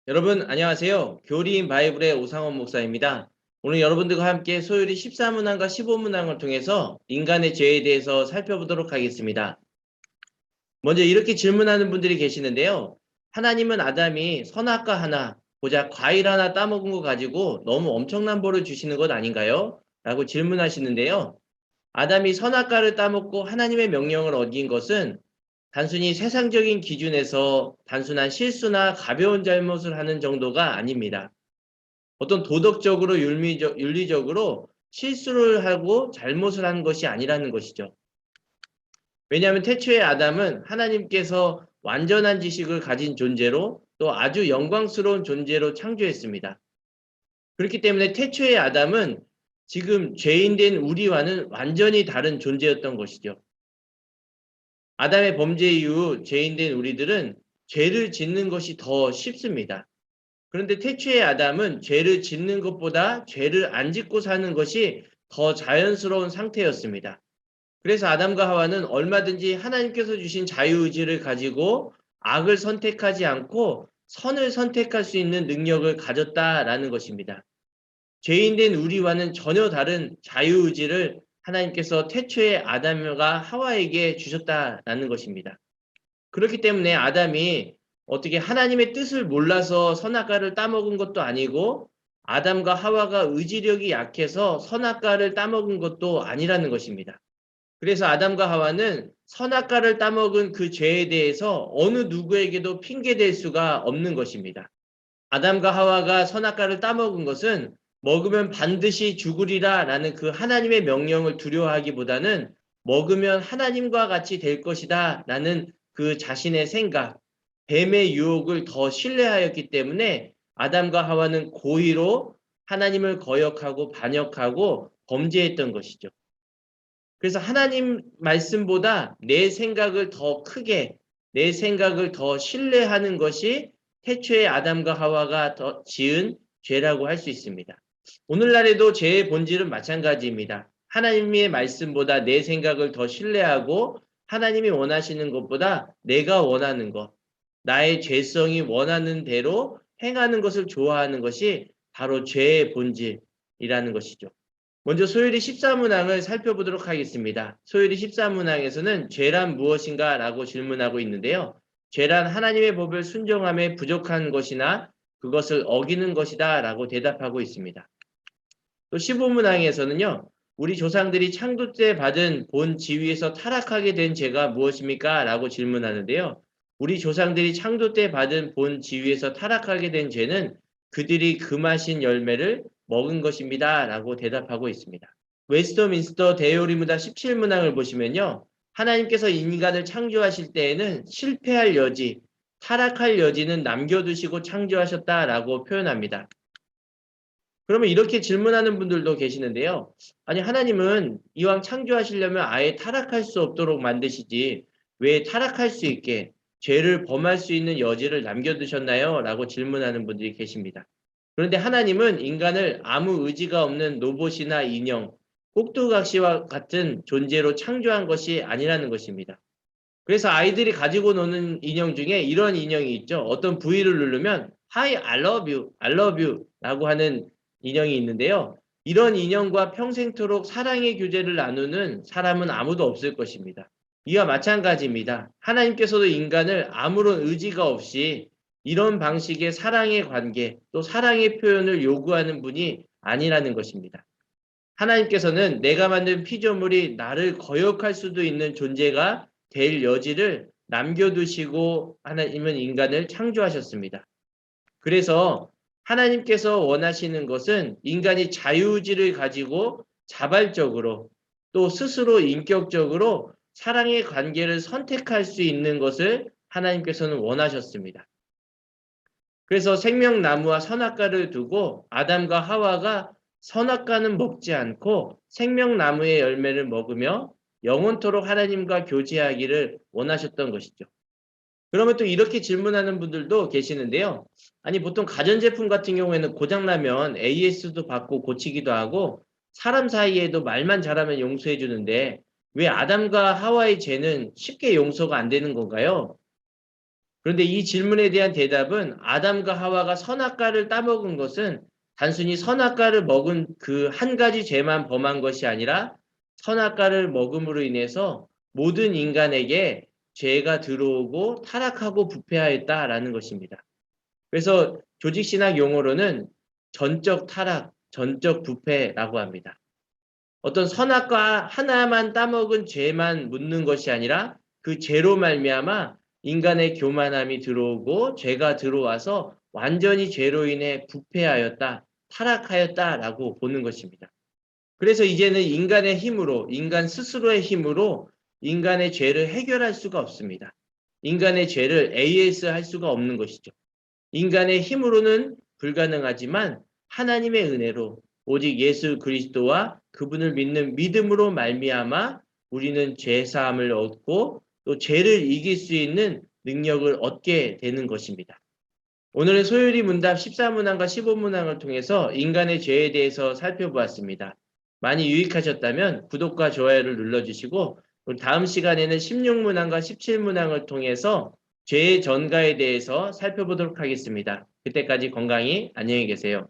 여러분 안녕하세요. 교리인 바이블의 오상원 목사입니다. 오늘 여러분들과 함께 소요리 14문항과 15문항을 통해서 인간의 죄에 대해서 살펴보도록 하겠습니다. 먼저 이렇게 질문하는 분들이 계시는데요. 하나님은 아담이 선악과 하나, 고작 과일 하나 따먹은 거 가지고 너무 엄청난 벌을 주시는 것 아닌가요? 라고 질문하시는데요. 아담이 선악과를 따먹고 하나님의 명령을 어긴 것은 단순히 세상적인 기준에서 단순한 실수나 가벼운 잘못을 하는 정도가 아닙니다. 어떤 도덕적으로 윤리적으로 실수를 하고 잘못을 한 것이 아니라는 것이죠. 왜냐하면 태초의 아담은 하나님께서 완전한 지식을 가진 존재로 또 아주 영광스러운 존재로 창조했습니다. 그렇기 때문에 태초의 아담은 지금 죄인된 우리와는 완전히 다른 존재였던 것이죠. 아담의 범죄 이후 죄인된 우리들은 죄를 짓는 것이 더 쉽습니다. 그런데 태초의 아담은 죄를 짓는 것보다 죄를 안 짓고 사는 것이 더 자연스러운 상태였습니다. 그래서 아담과 하와는 얼마든지 하나님께서 주신 자유의지를 가지고 악을 선택하지 않고 선을 선택할 수 있는 능력을 가졌다라는 것입니다. 죄인된 우리와는 전혀 다른 자유의지를 하나님께서 태초의 아담과 하와에게 주셨다라는 것입니다. 그렇기 때문에 아담이 어떻게 하나님의 뜻을 몰라서 선악과를 따먹은 것도 아니고 아담과 하와가 의지력이 약해서 선악과를 따먹은 것도 아니라는 것입니다. 그래서 아담과 하와는 선악과를 따먹은 그 죄에 대해서 어느 누구에게도 핑계댈 수가 없는 것입니다. 아담과 하와가 선악과를 따먹은 것은 먹으면 반드시 죽으리라 라는 그 하나님의 명령을 두려워하기보다는 먹으면 하나님과 같이 될 것이다 라는 그 자신의 생각, 뱀의 유혹을 더 신뢰하였기 때문에 아담과 하와는 고의로 하나님을 거역하고 반역하고 범죄했던 것이죠. 그래서 하나님 말씀보다 내 생각을 더 크게, 내 생각을 더 신뢰하는 것이 태초의 아담과 하와가 더 지은 죄라고 할 수 있습니다. 오늘날에도 죄의 본질은 마찬가지입니다. 하나님의 말씀보다 내 생각을 더 신뢰하고 하나님이 원하시는 것보다 내가 원하는 것, 나의 죄성이 원하는 대로 행하는 것을 좋아하는 것이 바로 죄의 본질이라는 것이죠. 먼저 소요리 14문항을 살펴보도록 하겠습니다. 소요리 14문항에서는 죄란 무엇인가 라고 질문하고 있는데요. 죄란 하나님의 법을 순종함에 부족한 것이나 그것을 어기는 것이다 라고 대답하고 있습니다. 또 15문항에서는요. 우리 조상들이 창조 때 받은 본 지위에서 타락하게 된 죄가 무엇입니까? 라고 질문하는데요. 우리 조상들이 창조 때 받은 본 지위에서 타락하게 된 죄는 그들이 금하신 열매를 먹은 것입니다. 라고 대답하고 있습니다. 웨스터민스터 대요리무다 17문항을 보시면요. 하나님께서 인간을 창조하실 때에는 실패할 여지, 타락할 여지는 남겨두시고 창조하셨다라고 표현합니다. 그러면 이렇게 질문하는 분들도 계시는데요. 아니, 하나님은 이왕 창조하시려면 아예 타락할 수 없도록 만드시지, 왜 타락할 수 있게 죄를 범할 수 있는 여지를 남겨두셨나요? 라고 질문하는 분들이 계십니다. 그런데 하나님은 인간을 아무 의지가 없는 로봇이나 인형, 꼭두각시와 같은 존재로 창조한 것이 아니라는 것입니다. 그래서 아이들이 가지고 노는 인형 중에 이런 인형이 있죠. 어떤 부위를 누르면 Hi, I love you, I love you 라고 하는 인형이 있는데요. 이런 인형과 평생토록 사랑의 교제를 나누는 사람은 아무도 없을 것입니다. 이와 마찬가지입니다. 하나님께서도 인간을 아무런 의지가 없이 이런 방식의 사랑의 관계, 또 사랑의 표현을 요구하는 분이 아니라는 것입니다. 하나님께서는 내가 만든 피조물이 나를 거역할 수도 있는 존재가 될 여지를 남겨두시고 하나님은 인간을 창조하셨습니다. 그래서 하나님께서 원하시는 것은 인간이 자유의지를 가지고 자발적으로 또 스스로 인격적으로 사랑의 관계를 선택할 수 있는 것을 하나님께서는 원하셨습니다. 그래서 생명나무와 선악과를 두고 아담과 하와가 선악과는 먹지 않고 생명나무의 열매를 먹으며 영원토록 하나님과 교제하기를 원하셨던 것이죠. 그러면 또 이렇게 질문하는 분들도 계시는데요. 아니, 보통 가전제품 같은 경우에는 고장나면 AS도 받고 고치기도 하고 사람 사이에도 말만 잘하면 용서해 주는데 왜 아담과 하와의 죄는 쉽게 용서가 안 되는 건가요? 그런데 이 질문에 대한 대답은 아담과 하와가 선악과를 따먹은 것은 단순히 선악과를 먹은 그 한 가지 죄만 범한 것이 아니라 선악과를 먹음으로 인해서 모든 인간에게 죄가 들어오고 타락하고 부패하였다라는 것입니다. 그래서 조직신학 용어로는 전적 타락, 전적 부패라고 합니다. 어떤 선악과 하나만 따먹은 죄만 묻는 것이 아니라 그 죄로 말미암아 인간의 교만함이 들어오고 죄가 들어와서 완전히 죄로 인해 부패하였다, 타락하였다라고 보는 것입니다. 그래서 이제는 인간의 힘으로, 인간 스스로의 힘으로 인간의 죄를 해결할 수가 없습니다. 인간의 죄를 AS 할 수가 없는 것이죠. 인간의 힘으로는 불가능하지만 하나님의 은혜로 오직 예수 그리스도와 그분을 믿는 믿음으로 말미암아 우리는 죄 사함을 얻고 또 죄를 이길 수 있는 능력을 얻게 되는 것입니다. 오늘은 소요리 문답 14문항과 15문항을 통해서 인간의 죄에 대해서 살펴보았습니다. 많이 유익하셨다면 구독과 좋아요를 눌러주시고 다음 시간에는 16문항과 17문항을 통해서 죄의 전가에 대해서 살펴보도록 하겠습니다. 그때까지 건강히 안녕히 계세요.